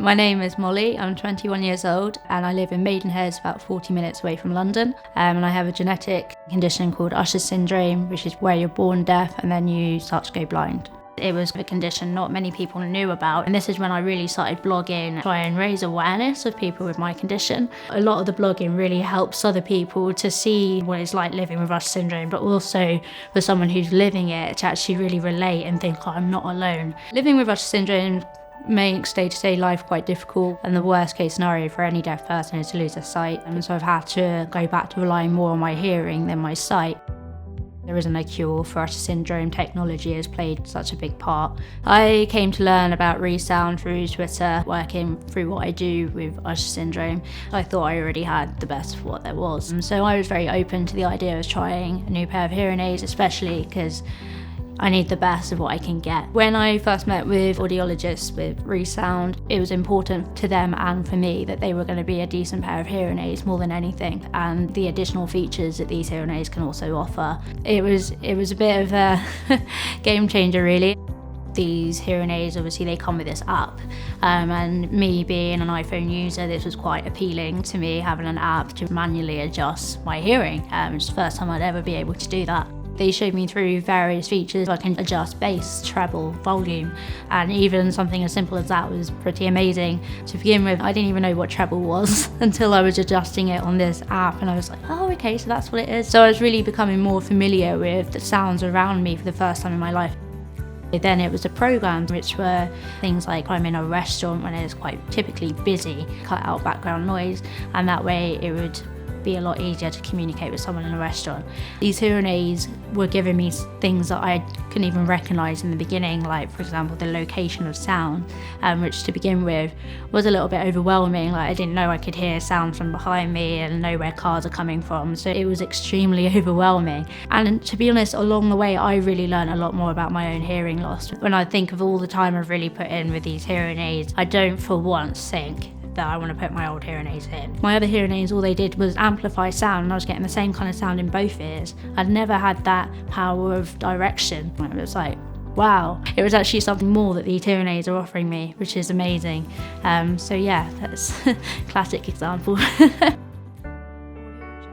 My name is Molly, I'm 21 years old and I live in Maidenhead, about 40 minutes away from London. And I have a genetic condition called Usher Syndrome, which is where you're born deaf and then you start to go blind. It was a condition not many people knew about, and this is when I really started blogging, try and raise awareness of people with my condition. A lot of the blogging really helps other people to see what it's like living with Usher syndrome, but also for someone who's living it to actually really relate and think, oh, I'm not alone. Living with Usher syndrome makes day-to-day life quite difficult, and the worst case scenario for any deaf person is to lose their sight, and so I've had to go back to relying more on my hearing than my sight. There isn't a cure for Usher syndrome. Technology has played such a big part. I came to learn about ReSound through Twitter, working through what I do with Usher syndrome. I thought I already had the best of what there was. So I was very open to the idea of trying a new pair of hearing aids, especially because I need the best of what I can get. When I first met with audiologists with ReSound, it was important to them and for me that they were going to be a decent pair of hearing aids more than anything, and the additional features that these hearing aids can also offer. It was a bit of a game changer, really. These hearing aids, obviously they come with this app, and me being an iPhone user, this was quite appealing to me, having an app to manually adjust my hearing. It's the first time I'd ever be able to do that. They showed me through various features. I can adjust bass, treble, volume, and even something as simple as that was pretty amazing. To begin with, I didn't even know what treble was until I was adjusting it on this app, and I was like, oh, okay, so that's what it is. So I was really becoming more familiar with the sounds around me for the first time in my life. Then it was the programs, which were things like I'm in a restaurant when it's quite typically busy, cut out background noise, and that way it would be a lot easier to communicate with someone in a restaurant. These hearing aids were giving me things that I couldn't even recognise in the beginning, like for example the location of sound, which to begin with was a little bit overwhelming. Like I didn't know I could hear sound from behind me and know where cars are coming from, so it was extremely overwhelming. And to be honest, along the way I really learned a lot more about my own hearing loss. When I think of all the time I've really put in with these hearing aids, I don't for once think that I want to put my old hearing aids in. My other hearing aids, all they did was amplify sound, and I was getting the same kind of sound in both ears. I'd never had that power of direction. It was like, wow. It was actually something more that these hearing aids are offering me, which is amazing. So yeah, that's a classic example.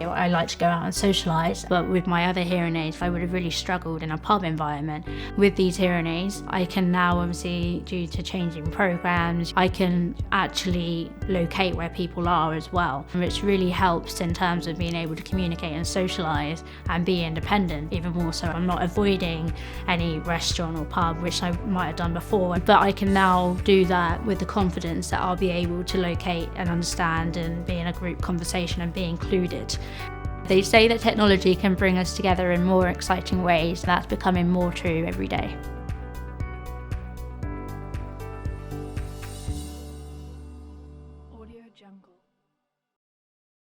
I like to go out and socialise, but with my other hearing aids I would have really struggled in a pub environment. With these hearing aids I can now, obviously due to changing programmes, I can actually locate where people are as well, which really helps in terms of being able to communicate and socialise and be independent even more so. I'm not avoiding any restaurant or pub, which I might have done before, but I can now do that with the confidence that I'll be able to locate and understand and be in a group conversation and be included. They say that technology can bring us together in more exciting ways. That's becoming more true every day.